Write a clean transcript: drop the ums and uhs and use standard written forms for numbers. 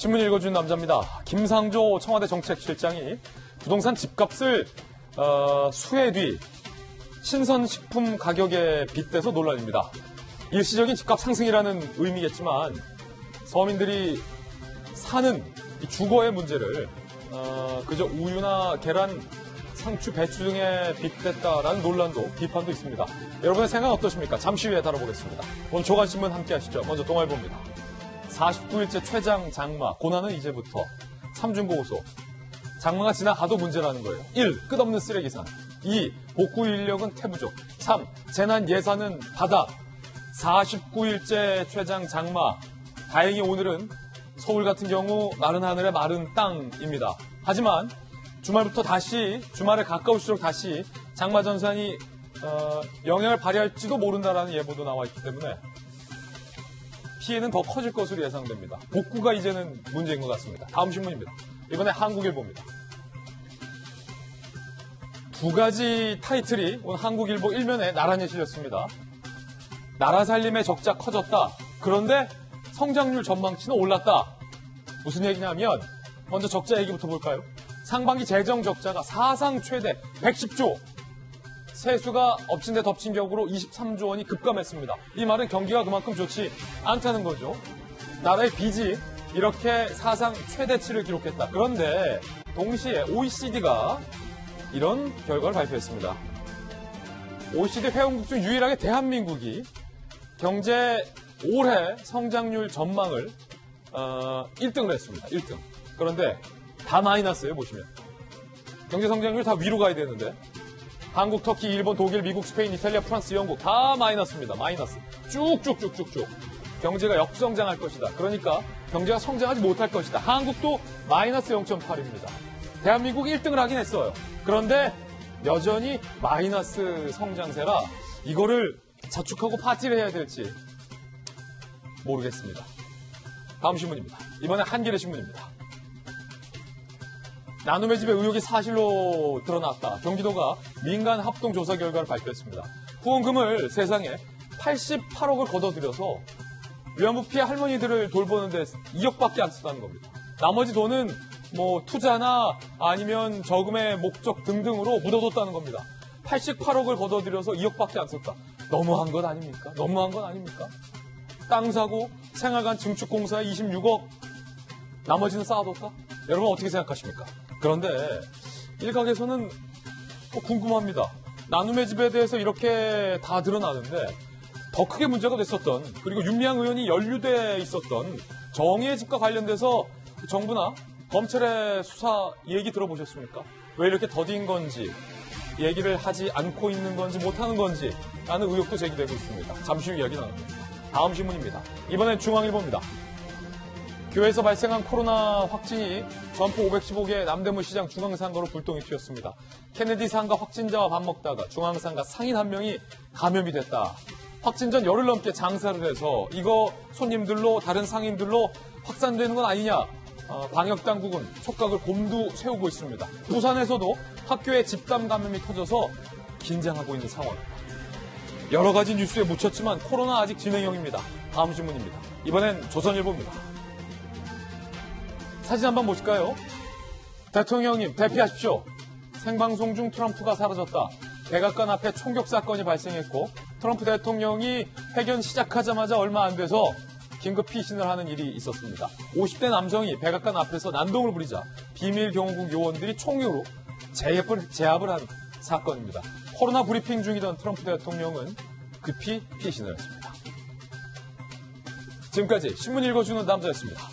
신문 읽어주는 남자입니다. 김상조 청와대 정책실장이 부동산 집값을 수해 뒤 신선식품 가격에 빗대서 논란입니다. 일시적인 집값 상승이라는 의미겠지만 서민들이 사는 주거의 문제를 그저 우유나 계란, 상추, 배추 등에 빗댔다라는 논란도 비판도 있습니다. 여러분의 생각은 어떠십니까? 잠시 후에 다뤄보겠습니다. 오늘 조간신문 함께 하시죠. 먼저 동아일보입니다. 49일째 최장 장마, 고난은 이제부터. 3중 고소. 장마가 지나가도 문제라는 거예요. 1. 끝없는 쓰레기산. 2. 복구 인력은 태부족. 3. 재난 예산은 바닥. 49일째 최장 장마. 다행히 오늘은 서울 같은 경우 마른 하늘에 마른 땅입니다. 하지만 주말에 가까울수록 다시 장마 전선이 영향을 발휘할지도 모른다라는 예보도 나와 있기 때문에 피해는 더 커질 것으로 예상됩니다. 복구가 이제는 문제인 것 같습니다. 다음 신문입니다. 이번에 한국일보입니다. 두 가지 타이틀이 오늘 한국일보 일면에 나란히 실렸습니다. 나라 살림의 적자 커졌다. 그런데 성장률 전망치는 올랐다. 무슨 얘기냐면 먼저 적자 얘기부터 볼까요? 상반기 재정 적자가 사상 최대 110조. 세수가 엎친 데 덮친 격으로 23조 원이 급감했습니다. 이 말은 경기가 그만큼 좋지 않다는 거죠. 나라의 빚이 이렇게 사상 최대치를 기록했다. 그런데 동시에 OECD가 이런 결과를 발표했습니다. OECD 회원국 중 유일하게 대한민국이 경제 올해 성장률 전망을 1등을 했습니다. 1등. 그런데 다 마이너스예요, 보시면. 경제 성장률 다 위로 가야 되는데 한국, 터키, 일본, 독일, 미국, 스페인, 이탈리아, 프랑스, 영국 다 마이너스입니다. 마이너스. 쭉쭉쭉쭉쭉. 경제가 역성장할 것이다. 그러니까 경제가 성장하지 못할 것이다. 한국도 마이너스 0.8입니다. 대한민국이 1등을 하긴 했어요. 그런데 여전히 마이너스 성장세라 이거를 자축하고 파티를 해야 될지 모르겠습니다. 다음 신문입니다. 이번에 한겨레 신문입니다. 나눔의 집의 의혹이 사실로 드러났다. 경기도가 민간 합동 조사 결과를 발표했습니다. 후원금을 세상에 88억을 걷어들여서 위안부 피해 할머니들을 돌보는데 2억밖에 안 썼다는 겁니다. 나머지 돈은 투자나 아니면 저금의 목적 등등으로 묻어뒀다는 겁니다. 88억을 걷어들여서 2억밖에 안 썼다. 너무한 것 아닙니까? 너무한 것 아닙니까? 땅 사고 생활관 증축공사에 26억 나머지는 쌓아뒀다? 여러분 어떻게 생각하십니까? 그런데 일각에서는 궁금합니다. 나눔의 집에 대해서 이렇게 다 드러나는데 더 크게 문제가 됐었던 그리고 윤미향 의원이 연루돼 있었던 정의의 집과 관련돼서 정부나 검찰의 수사 얘기 들어보셨습니까? 왜 이렇게 더딘 건지 얘기를 하지 않고 있는 건지 못하는 건지 라는 의혹도 제기되고 있습니다. 잠시 후 이야기 나눕니다. 다음 신문입니다. 이번엔 중앙일보입니다. 교회에서 발생한 코로나 확진이 점포 515개 남대문 시장 중앙상가로 불똥이 튀었습니다. 케네디 상가 확진자와 밥 먹다가 중앙상가 상인 한 명이 감염이 됐다. 확진 전 열흘 넘게 장사를 해서 이거 손님들로 다른 상인들로 확산되는 건 아니냐. 방역당국은 촉각을 곤두세우고 있습니다. 부산에서도 학교에 집단 감염이 터져서 긴장하고 있는 상황. 여러 가지 뉴스에 묻혔지만 코로나 아직 진행형입니다. 다음 신문입니다. 이번엔 조선일보입니다. 사진 한번 보실까요? 대통령님 대피하십시오. 생방송 중 트럼프가 사라졌다. 백악관 앞에 총격 사건이 발생했고 트럼프 대통령이 회견 시작하자마자 얼마 안 돼서 긴급 피신을 하는 일이 있었습니다. 50대 남성이 백악관 앞에서 난동을 부리자 비밀 경호국 요원들이 총으로 제압을 한 사건입니다. 코로나 브리핑 중이던 트럼프 대통령은 급히 피신을 했습니다. 지금까지 신문 읽어주는 남자였습니다.